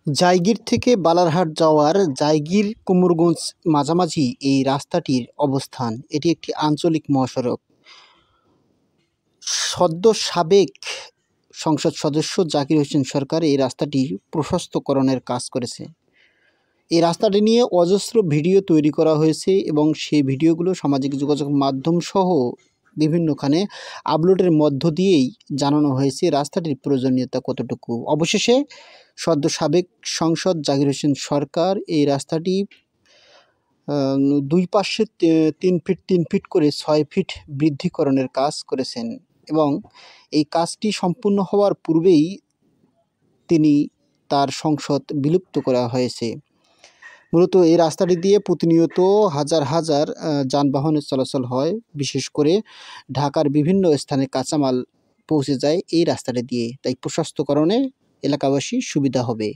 জায়গির থেকে বালারহাট যাওয়ার জায়গির কুমুরগঞ্জ মাঝামাঝি এই রাস্তাটির অবস্থান। এটি একটি আঞ্চলিক মহাসড়ক। সদ্য সাবেক সংসদ সদস্য জাকির হোসেন সরকার এই রাস্তাটির প্রশস্তকরণের কাজ করেছে। এই রাস্তাটি নিয়ে অজস্র ভিডিও তৈরি করা হয়েছে এবং সেই ভিডিওগুলো সামাজিক যোগাযোগ মাধ্যম সহ বিভিন্নখানে আপলোডের মধ্য দিয়েই জানানো হয়েছে রাস্তাটির প্রয়োজনীয়তা কতটুকু। অবশেষে সদ্য সাবেক সংসদ জাকির হোসেন সরকার এই রাস্তাটি দুই পাশে 3 ফিট 3 ফিট করে 6 ফিট বৃদ্ধিকরণের কাজ করেছেন এবং এই কাজটি সম্পূর্ণ হওয়ার পূর্বেই তার সংসদ বিলুপ্ত করা হয়েছে। মূলত এই রাস্তাটি দিয়ে প্রতিনিয়ত হাজার হাজার যানবাহনের চলাচল হয়। বিশেষ করে ঢাকার বিভিন্ন স্থানে কাঁচামাল পৌঁছে যায় এই রাস্তাটি দিয়ে। তাই প্রশস্তকরণে এলাকাবাসী সুবিধা হবে।